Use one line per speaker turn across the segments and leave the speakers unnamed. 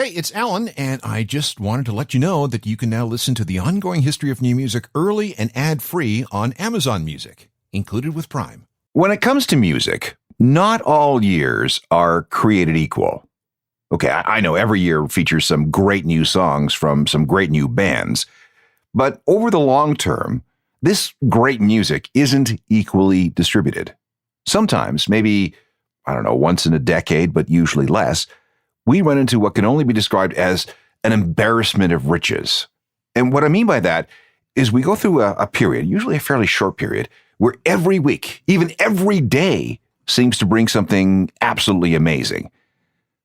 Hey, it's Alan, and I just wanted to let you know that you can now listen to the ongoing history of new music early and ad-free on Amazon Music, included with Prime.
When it comes to music, not all years are created equal. Okay, I know every year features some great new songs from some great new bands, but over the long term, this great music isn't equally distributed. Sometimes, maybe, once in a decade, but usually less, we run into what can only be described as an embarrassment of riches. And what I mean by that is we go through a period, usually a fairly short period, where every week, even every day, seems to bring something absolutely amazing.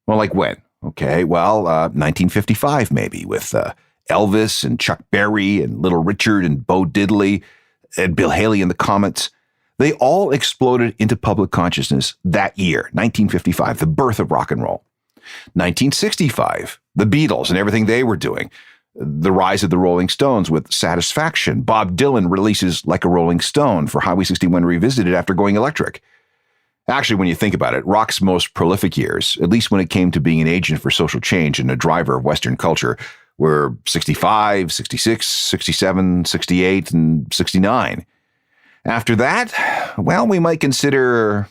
Well, like when? Okay, 1955 maybe, with Elvis and Chuck Berry and Little Richard and Bo Diddley and Bill Haley and the Comets. They all exploded into public consciousness that year, 1955, the birth of rock and roll. 1965, the Beatles and everything they were doing. The rise of the Rolling Stones with Satisfaction. Bob Dylan releases Like a Rolling Stone for Highway 61 Revisited after going electric. Actually, when you think about it, rock's most prolific years, at least when it came to being an agent for social change and a driver of Western culture, were 65, 66, 67, 68, and 69. After that, we might consider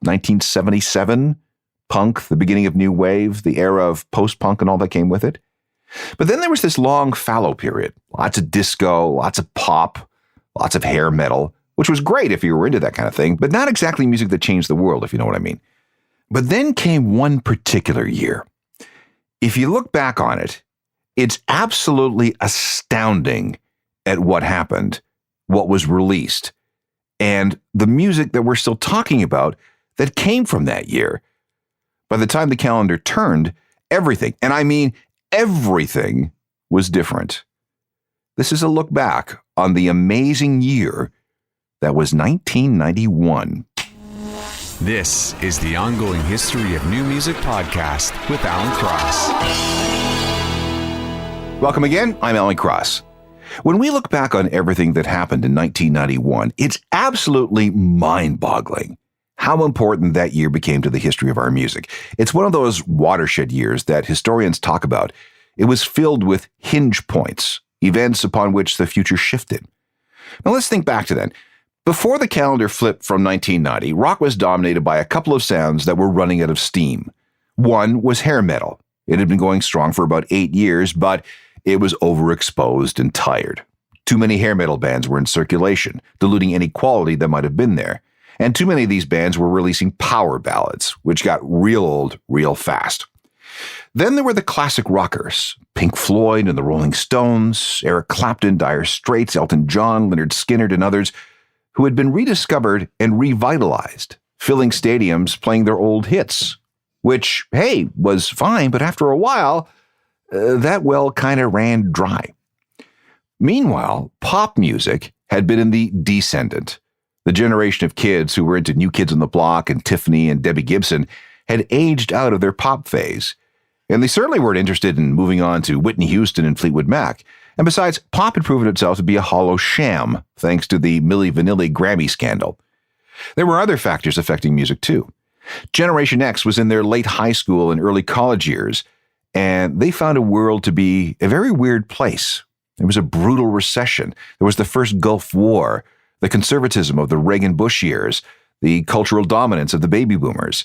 1977, punk, the beginning of new wave, the era of post-punk and all that came with it. But then there was this long fallow period. Lots of disco, lots of pop, lots of hair metal, which was great if you were into that kind of thing, but not exactly music that changed the world, if you know what I mean. But then came one particular year. If you look back on it, it's absolutely astounding at what happened, what was released, and the music that we're still talking about that came from that year. By the time the calendar turned, everything, and I mean everything, was different. This is a look back on the amazing year that was 1991.
This is the Ongoing History of New Music podcast with Alan Cross.
Welcome again, I'm Alan Cross. When we look back on everything that happened in 1991, it's absolutely mind-boggling how important that year became to the history of our music. It's one of those watershed years that historians talk about. It was filled with hinge points, events upon which the future shifted. Now let's think back to then. Before the calendar flipped from 1990, rock was dominated by a couple of sounds that were running out of steam. One was hair metal. It had been going strong for about 8 years, but it was overexposed and tired. Too many hair metal bands were in circulation, diluting any quality that might have been there. And too many of these bands were releasing power ballads, which got real old real fast. Then there were the classic rockers, Pink Floyd and the Rolling Stones, Eric Clapton, Dire Straits, Elton John, Lynyrd Skynyrd, and others, who had been rediscovered and revitalized, filling stadiums playing their old hits, which, hey, was fine, but after a while, that well kind of ran dry. Meanwhile, pop music had been in the descendant. The generation of kids who were into New Kids on the Block and Tiffany and Debbie Gibson had aged out of their pop phase. And they certainly weren't interested in moving on to Whitney Houston and Fleetwood Mac. And besides, pop had proven itself to be a hollow sham, thanks to the Milli Vanilli Grammy scandal. There were other factors affecting music too. Generation X was in their late high school and early college years, and they found a world to be a very weird place. There was a brutal recession. There was the first Gulf War, the conservatism of the Reagan-Bush years, the cultural dominance of the baby boomers.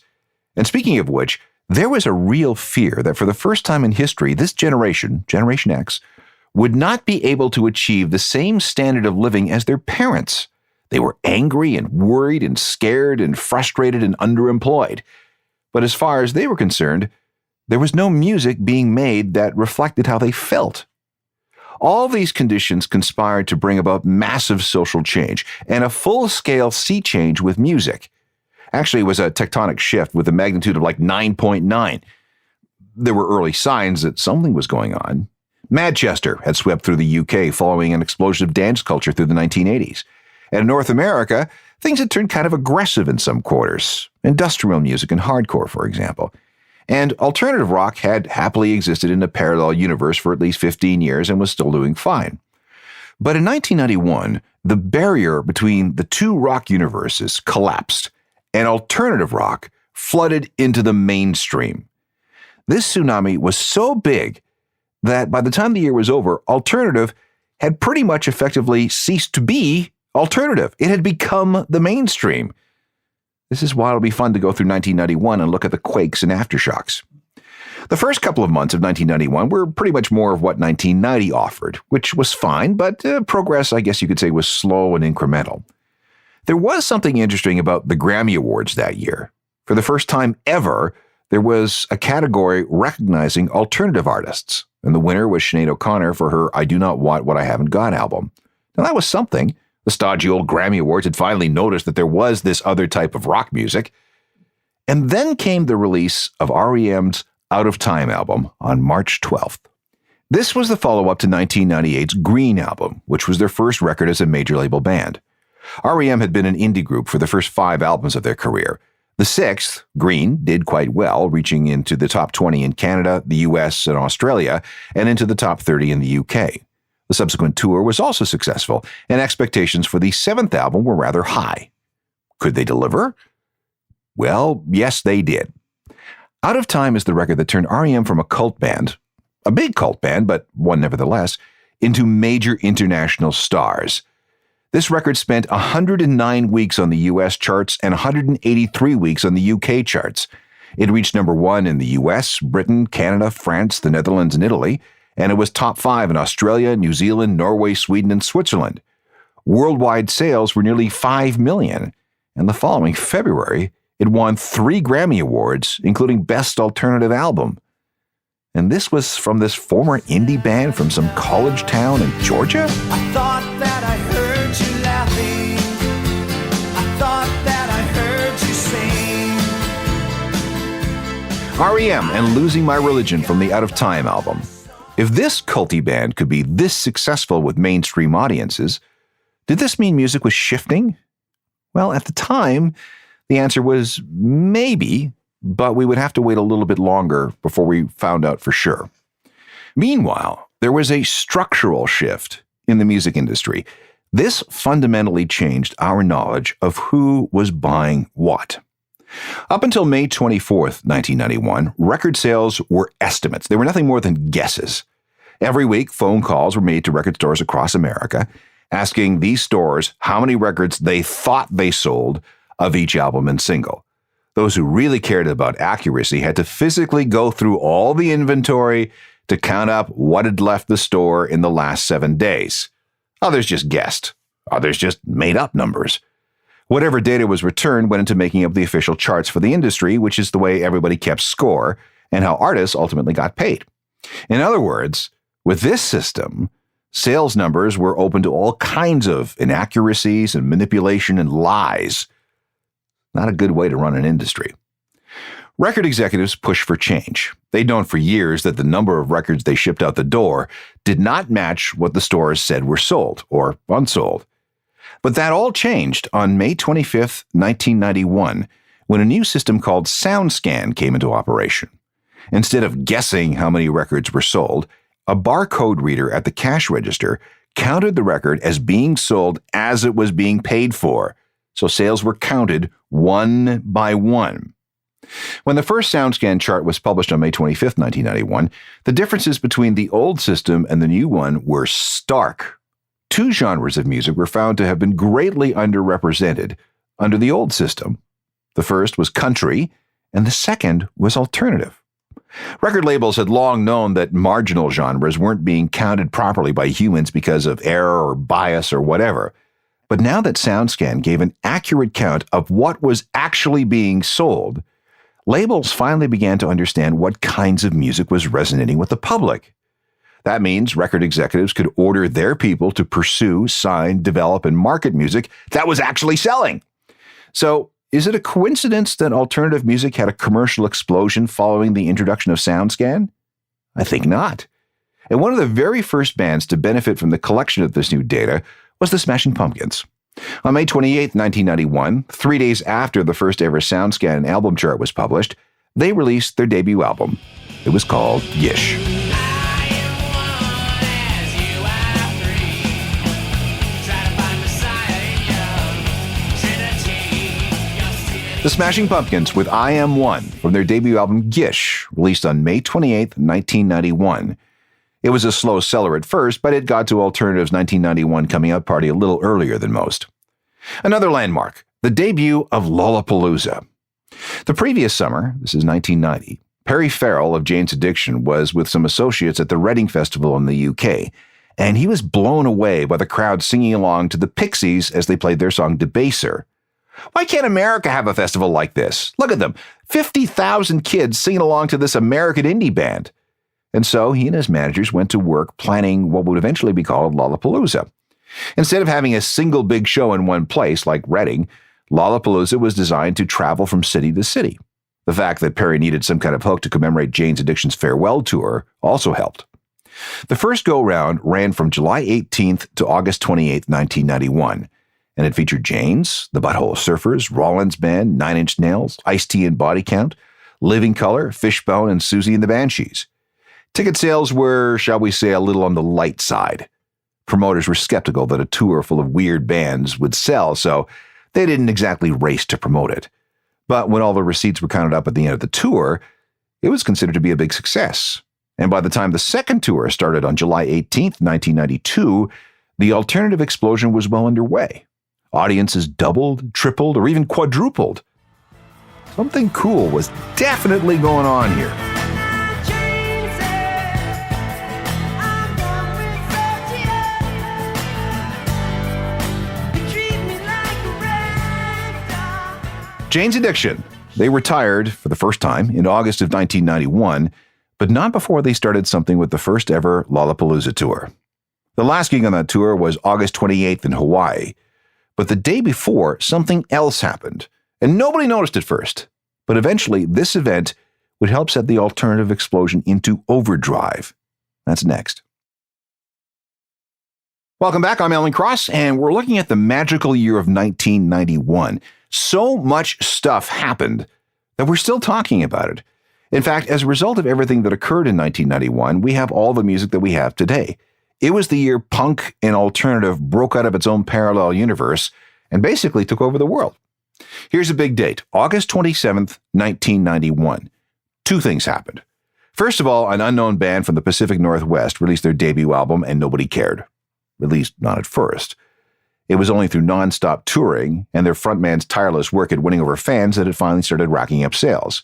And speaking of which, there was a real fear that for the first time in history, this generation, Generation X, would not be able to achieve the same standard of living as their parents. They were angry and worried and scared and frustrated and underemployed. But as far as they were concerned, there was no music being made that reflected how they felt. All these conditions conspired to bring about massive social change and a full-scale sea change with music. Actually, it was a tectonic shift with a magnitude of like 9.9. There were early signs that something was going on. Manchester had swept through the UK following an explosion of dance culture through the 1980s. And in North America, things had turned kind of aggressive in some quarters. Industrial music and hardcore, for example. And alternative rock had happily existed in a parallel universe for at least 15 years and was still doing fine. But in 1991, the barrier between the two rock universes collapsed, and alternative rock flooded into the mainstream. This tsunami was so big that by the time the year was over, alternative had pretty much effectively ceased to be alternative. It had become the mainstream. This is why it'll be fun to go through 1991 and look at the quakes and aftershocks. The first couple of months of 1991 were pretty much more of what 1990 offered, which was fine, but progress, I guess you could say, was slow and incremental. There was something interesting about the Grammy Awards that year. For the first time ever, there was a category recognizing alternative artists, and the winner was Sinead O'Connor for her I Do Not Want What I Haven't Got album. Now that was something. The stodgy old Grammy Awards had finally noticed that there was this other type of rock music. And then came the release of REM's Out of Time album on March 12th. This was the follow-up to 1998's Green album, which was their first record as a major label band. REM had been an indie group for the first 5 albums of their career. The 6th, Green, did quite well, reaching into the top 20 in Canada, the US, and Australia, and into the top 30 in the UK. The subsequent tour was also successful, and expectations for the 7th album were rather high. Could they deliver? Well, yes, they did. Out of Time is the record that turned REM from a cult band, a big cult band, but one nevertheless, into major international stars. This record spent 109 weeks on the US charts and 183 weeks on the UK charts. It reached number 1 in the US, Britain, Canada, France, the Netherlands, and Italy, and it was top 5 in Australia, New Zealand, Norway, Sweden, and Switzerland. Worldwide sales were nearly 5 million, and the following February, it won 3 Grammy Awards, including Best Alternative Album. And this was from this former indie band from some college town in Georgia?
I thought that I heard you laughing. I thought that I heard you sing.
REM and Losing My Religion from the Out of Time album. If this culty band could be this successful with mainstream audiences, did this mean music was shifting? Well, at the time, the answer was maybe, but we would have to wait a little bit longer before we found out for sure. Meanwhile, there was a structural shift in the music industry. This fundamentally changed our knowledge of who was buying what. Up until May 24th, 1991, record sales were estimates. They were nothing more than guesses. Every week, phone calls were made to record stores across America, asking these stores how many records they thought they sold of each album and single. Those who really cared about accuracy had to physically go through all the inventory to count up what had left the store in the last 7 days. Others just guessed. Others just made up numbers. Whatever data was returned went into making up the official charts for the industry, which is the way everybody kept score and how artists ultimately got paid. In other words, with this system, sales numbers were open to all kinds of inaccuracies and manipulation and lies. Not a good way to run an industry. Record executives pushed for change. They'd known for years that the number of records they shipped out the door did not match what the stores said were sold or unsold. But that all changed on May 25th, 1991, when a new system called SoundScan came into operation. Instead of guessing how many records were sold, a barcode reader at the cash register counted the record as being sold as it was being paid for, so sales were counted one by one. When the first SoundScan chart was published on May 25th, 1991, the differences between the old system and the new one were stark. 2 genres of music were found to have been greatly underrepresented under the old system. The first was country, and the second was alternative. Record labels had long known that marginal genres weren't being counted properly by humans because of error or bias or whatever. But now that SoundScan gave an accurate count of what was actually being sold, labels finally began to understand what kinds of music was resonating with the public. That means record executives could order their people to pursue, sign, develop, and market music that was actually selling. So, is it a coincidence that alternative music had a commercial explosion following the introduction of SoundScan? I think not. And one of the very first bands to benefit from the collection of this new data was the Smashing Pumpkins. On May 28, 1991, 3 days after the first ever SoundScan album chart was published, they released their debut album. It was called Gish. The Smashing Pumpkins with I Am One from their debut album Gish, released on May 28, 1991. It was a slow seller at first, but it got to Alternative's 1991 coming out party a little earlier than most. Another landmark, the debut of Lollapalooza. The previous summer, this is 1990, Perry Farrell of Jane's Addiction was with some associates at the Reading Festival in the UK, and he was blown away by the crowd singing along to the Pixies as they played their song Debaser. Why can't America have a festival like this? Look at them, 50,000 kids singing along to this American indie band. And so he and his managers went to work planning what would eventually be called Lollapalooza. Instead of having a single big show in one place like Reading, Lollapalooza was designed to travel from city to city. The fact that Perry needed some kind of hook to commemorate Jane's Addiction's farewell tour also helped. The first go-round ran from July 18th to August 28th, 1991, and it featured Jane's, the Butthole Surfers, Rollins Band, Nine Inch Nails, Ice-T and Body Count, Living Colour, Fishbone, and Susie and the Banshees. Ticket sales were, shall we say, a little on the light side. Promoters were skeptical that a tour full of weird bands would sell, so they didn't exactly race to promote it. But when all the receipts were counted up at the end of the tour, it was considered to be a big success. And by the time the second tour started on July 18th, 1992, the alternative explosion was well underway. Audiences doubled, tripled, or even quadrupled. Something cool was definitely going on here. Jane's Addiction. They retired for the first time in August of 1991, but not before they started something with the first ever Lollapalooza tour. The last gig on that tour was August 28th in Hawaii, but the day before, something else happened, and nobody noticed at first. But eventually, this event would help set the alternative explosion into overdrive. That's next. Welcome back, I'm Alan Cross, and we're looking at the magical year of 1991. So much stuff happened that we're still talking about it. In fact, as a result of everything that occurred in 1991, we have all the music that we have today. It was the year punk and alternative broke out of its own parallel universe and basically took over the world. Here's a big date, August 27th, 1991. Two things happened. First of all, an unknown band from the Pacific Northwest released their debut album and nobody cared. At least not at first. It was only through non-stop touring and their frontman's tireless work at winning over fans that it finally started racking up sales.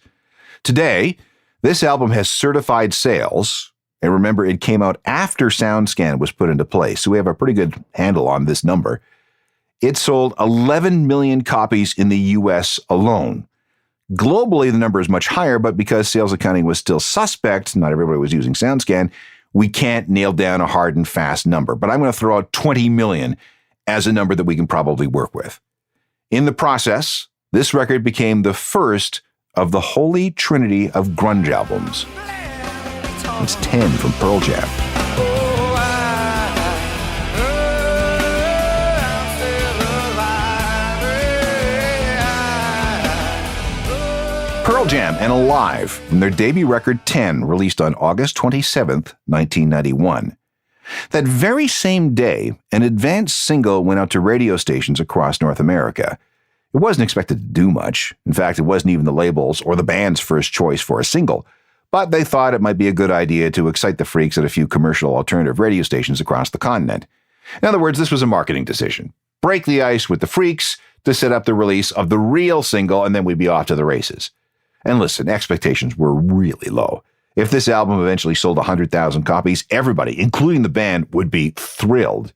Today, this album has certified sales, and remember, it came out after SoundScan was put into place, so we have a pretty good handle on this number. It sold 11 million copies in the U.S. alone. Globally, the number is much higher, but because sales accounting was still suspect, not everybody was using SoundScan, we can't nail down a hard and fast number, but I'm going to throw out 20 million as a number that we can probably work with. In the process, this record became the first of the holy trinity of grunge albums. It's 10 from Pearl Jam. Pearl Jam and Alive from their debut record 10, released on August 27th, 1991. That very same day, an advanced single went out to radio stations across North America. It wasn't expected to do much. In fact, it wasn't even the label's or the band's first choice for a single, but they thought it might be a good idea to excite the freaks at a few commercial alternative radio stations across the continent. In other words, this was a marketing decision. Break the ice with the freaks to set up the release of the real single, and then we'd be off to the races. And listen, expectations were really low. If this album eventually sold 100,000 copies, everybody, including the band, would be thrilled.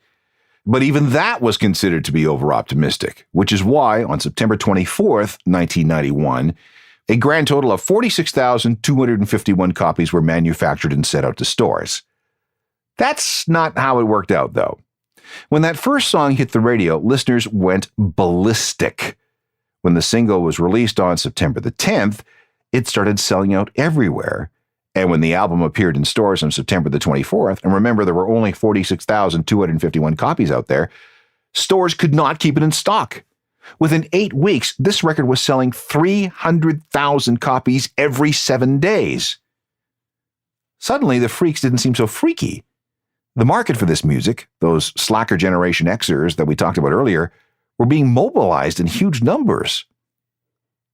But even that was considered to be over-optimistic, which is why, on September 24th, 1991, a grand total of 46,251 copies were manufactured and sent out to stores. That's not how it worked out, though. When that first song hit the radio, listeners went ballistic. When the single was released on September the 10th, it started selling out everywhere. And when the album appeared in stores on September the 24th, and remember there were only 46,251 copies out there, stores could not keep it in stock. Within 8 weeks, this record was selling 300,000 copies every 7 days. Suddenly, the freaks didn't seem so freaky. The market for this music, those slacker Generation Xers that we talked about earlier, were being mobilized in huge numbers.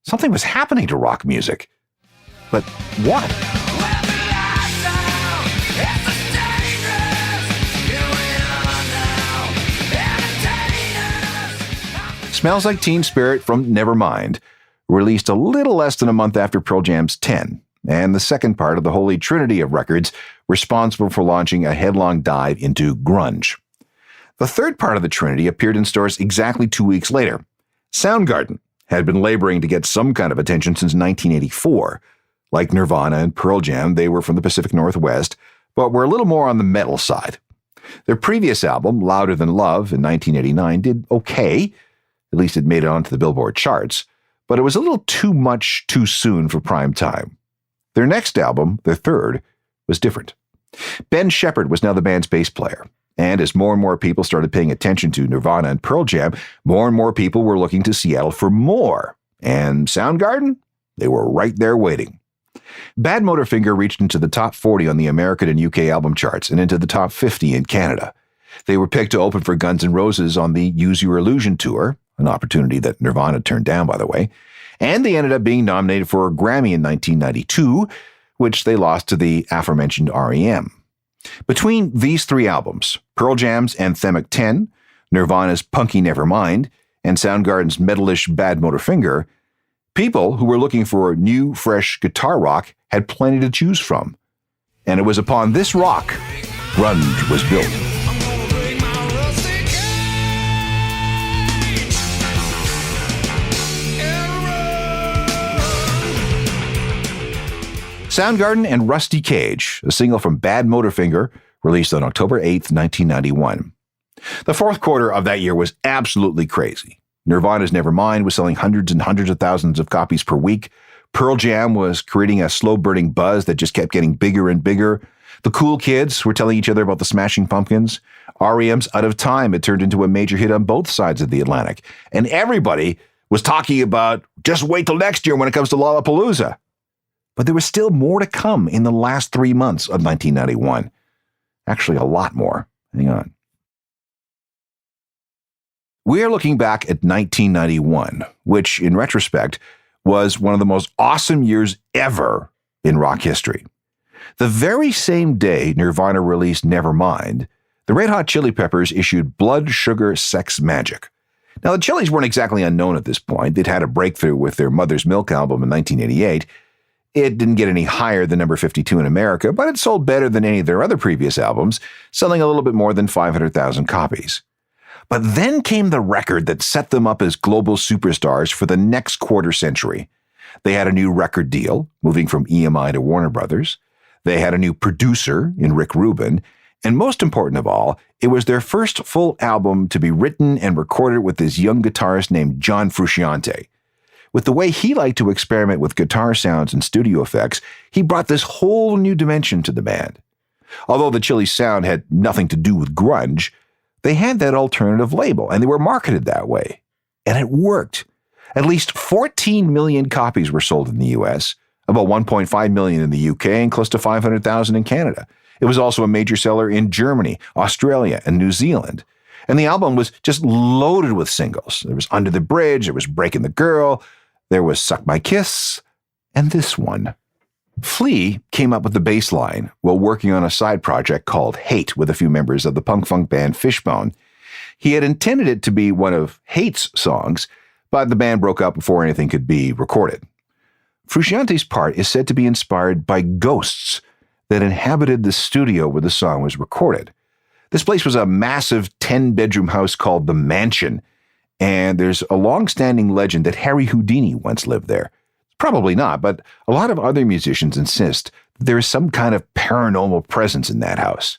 something was happening to rock music. But what? Smells Like Teen Spirit from Nevermind, released a little less than a month after Pearl Jam's 10, and the second part of the holy trinity of records responsible for launching a headlong dive into grunge. The third part of the trinity appeared in stores exactly 2 weeks later. Soundgarden had been laboring to get some kind of attention since 1984. Like Nirvana and Pearl Jam, they were from the Pacific Northwest, but were a little more on the metal side. Their previous album, Louder Than Love, in 1989, did okay. At least it made it onto the Billboard charts, but it was a little too much too soon for prime time. Their next album, their third, was different. Ben Shepherd was now the band's bass player, and as more and more people started paying attention to Nirvana and Pearl Jam, more and more people were looking to Seattle for more. And Soundgarden? They were right there waiting. Bad Motorfinger reached into the top 40 on the American and UK album charts and into the top 50 in Canada. They were picked to open for Guns N' Roses on the Use Your Illusion tour, an opportunity that Nirvana turned down, by the way, and they ended up being nominated for a Grammy in 1992, which they lost to the aforementioned R.E.M. Between these three albums, Pearl Jam's Anthemic 10, Nirvana's Punky Nevermind, and Soundgarden's metalish Bad Motorfinger, people who were looking for new, fresh guitar rock had plenty to choose from. And it was upon this rock grunge was built. Soundgarden and Rusty Cage, a single from Bad Motorfinger, released on October 8, 1991. The fourth quarter of that year was absolutely crazy. Nirvana's Nevermind was selling hundreds and hundreds of thousands of copies per week. Pearl Jam was creating a slow-burning buzz that just kept getting bigger and bigger. The cool kids were telling each other about the Smashing Pumpkins. R.E.M's Out of Time had turned into a major hit on both sides of the Atlantic. And everybody was talking about, just wait till next year when it comes to Lollapalooza. But there was still more to come in the last 3 months of 1991. Actually, a lot more. Hang on. We are looking back at 1991, which, in retrospect, was one of the most awesome years ever in rock history. The very same day Nirvana released Nevermind, the Red Hot Chili Peppers issued Blood Sugar Sex Magic. Now, the Chili's weren't exactly unknown at this point. They'd had a breakthrough with their Mother's Milk album in 1988. It didn't get any higher than number 52 in America, but it sold better than any of their other previous albums, selling a little bit more than 500,000 copies. But then came the record that set them up as global superstars for the next quarter century. They had a new record deal, moving from EMI to Warner Brothers. They had a new producer in Rick Rubin. And most important of all, it was their first full album to be written and recorded with this young guitarist named John Frusciante. With the way he liked to experiment with guitar sounds and studio effects, he brought this whole new dimension to the band. Although the Chili's sound had nothing to do with grunge, they had that alternative label, and they were marketed that way. And it worked. At least 14 million copies were sold in the US, about 1.5 million in the UK, and close to 500,000 in Canada. It was also a major seller in Germany, Australia, and New Zealand. And the album was just loaded with singles. There was Under the Bridge, there was Breaking the Girl, there was Suck My Kiss, and this one. Flea came up with the bass line while working on a side project called Hate with a few members of the punk-funk band Fishbone. He had intended it to be one of Hate's songs, but the band broke up before anything could be recorded. Frusciante's part is said to be inspired by ghosts that inhabited the studio where the song was recorded. This place was a massive 10-bedroom house called The Mansion, and there's a long-standing legend that Harry Houdini once lived there. Probably not, but a lot of other musicians insist that there is some kind of paranormal presence in that house.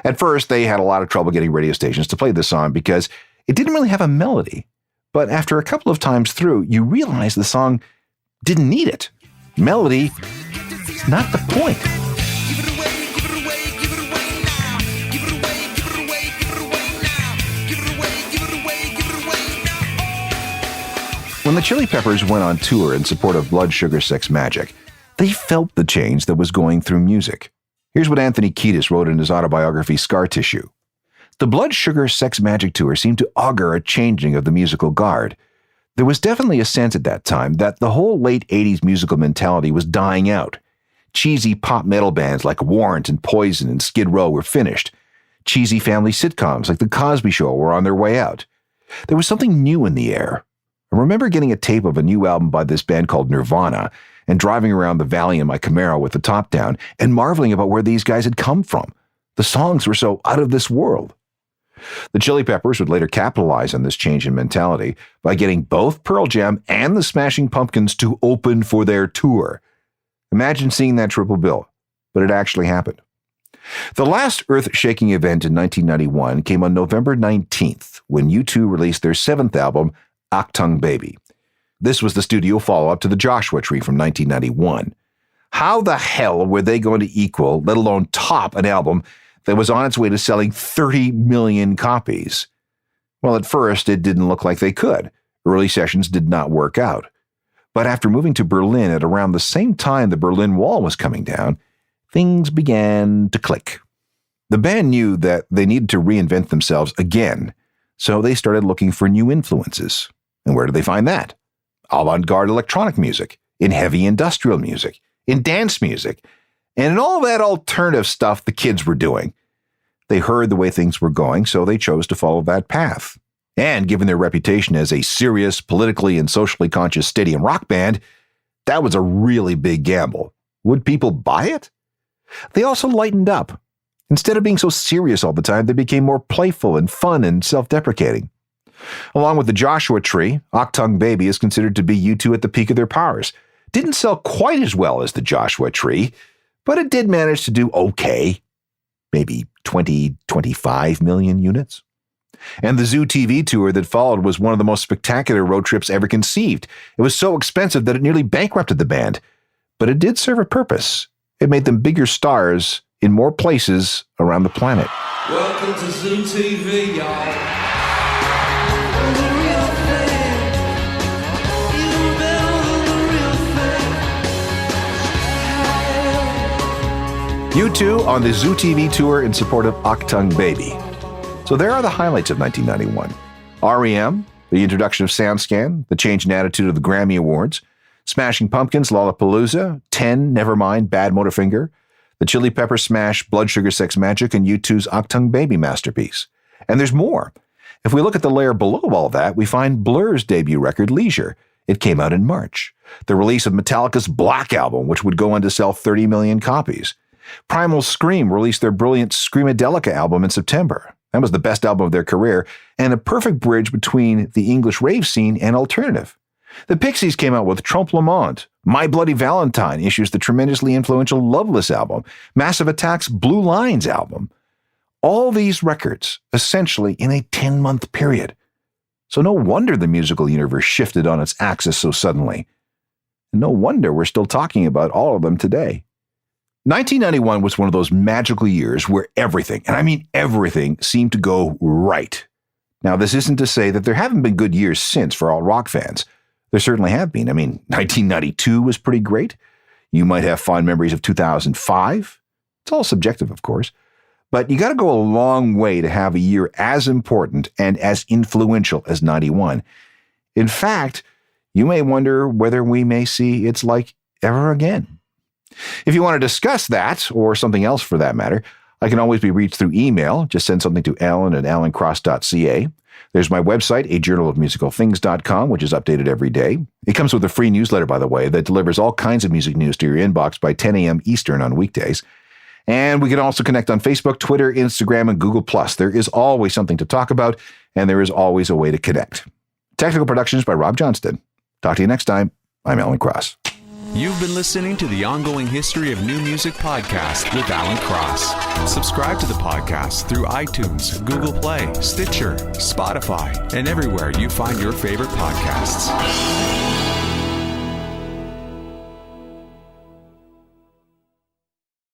At first, they had a lot of trouble getting radio stations to play this song because it didn't really have a melody. But after a couple of times through, you realize the song didn't need it. Melody is not the point. When the Chili Peppers went on tour in support of Blood Sugar Sex Magic, they felt the change that was going through music. Here's what Anthony Kiedis wrote in his autobiography Scar Tissue. The Blood Sugar Sex Magic tour seemed to augur a changing of the musical guard. There was definitely a sense at that time that the whole late 80s musical mentality was dying out. Cheesy pop metal bands like Warrant and Poison and Skid Row were finished. Cheesy family sitcoms like The Cosby Show were on their way out. There was something new in the air. I remember getting a tape of a new album by this band called Nirvana and driving around the valley in my Camaro with the top down and marveling about where these guys had come from. The songs were so out of this world. The Chili Peppers would later capitalize on this change in mentality by getting both Pearl Jam and the Smashing Pumpkins to open for their tour. Imagine seeing that triple bill, but it actually happened. The last earth-shaking event in 1991 came on November 19th when U2 released their 7th album, Achtung Baby. This was the studio follow-up to the Joshua Tree from 1991. How the hell were they going to equal, let alone top, an album that was on its way to selling 30 million copies? Well, at first, it didn't look like they could. Early sessions did not work out. But after moving to Berlin at around the same time the Berlin Wall was coming down, things began to click. The band knew that they needed to reinvent themselves again, so they started looking for new influences. And where did they find that? Avant-garde electronic music, in heavy industrial music, in dance music, and in all that alternative stuff the kids were doing. They heard the way things were going, so they chose to follow that path. And given their reputation as a serious, politically and socially conscious stadium rock band, that was a really big gamble. Would people buy it? They also lightened up. Instead of being so serious all the time, they became more playful and fun and self-deprecating. Along with the Joshua Tree, Achtung Baby is considered to be U2 at the peak of their powers. Didn't sell quite as well as the Joshua Tree, but it did manage to do okay. Maybe 20, 25 million units. And the Zoo TV tour that followed was one of the most spectacular road trips ever conceived. It was so expensive that it nearly bankrupted the band. But it did serve a purpose. It made them bigger stars in more places around the planet.
Welcome to Zoo TV, y'all.
U2 on the Zoo TV tour in support of Achtung Baby. So there are the highlights of 1991. REM, the introduction of SoundScan, the change in attitude of the Grammy Awards, Smashing Pumpkins, Lollapalooza, 10, Nevermind, Bad Motorfinger, the Chili Peppers smash Blood Sugar Sex Magic, and U2's Achtung Baby masterpiece. And there's more. If we look at the layer below all that, we find Blur's debut record, Leisure. It came out in March. The release of Metallica's Black Album, which would go on to sell 30 million copies. Primal Scream released their brilliant Screamadelica album in September. That was the best album of their career, and a perfect bridge between the English rave scene and alternative. The Pixies came out with Trompe le Monde. My Bloody Valentine issues the tremendously influential Loveless album, Massive Attack's Blue Lines album. All these records, essentially in a 10-month period. So no wonder the musical universe shifted on its axis so suddenly. And no wonder we're still talking about all of them today. 1991 was one of those magical years where everything, and I mean everything, seemed to go right. Now, this isn't to say that there haven't been good years since for all rock fans. There certainly have been. I mean, 1992 was pretty great. You might have fond memories of 2005. It's all subjective, of course. But you got to go a long way to have a year as important and as influential as 91. In fact, you may wonder whether we may see its like ever again. If you want to discuss that, or something else for that matter, I can always be reached through email. Just send something to alan@alancross.ca. There's my website, ajournalofmusicalthings.com, which is updated every day. It comes with a free newsletter, by the way, that delivers all kinds of music news to your inbox by 10 a.m. Eastern on weekdays. And we can also connect on Facebook, Twitter, Instagram, and Google+. There is always something to talk about, and there is always a way to connect. Technical Productions by Rob Johnston. Talk to you next time. I'm Alan Cross.
You've been listening to the Ongoing History of New Music podcast with Alan Cross. Subscribe to the podcast through iTunes, Google Play, Stitcher, Spotify, and everywhere you find your favorite podcasts.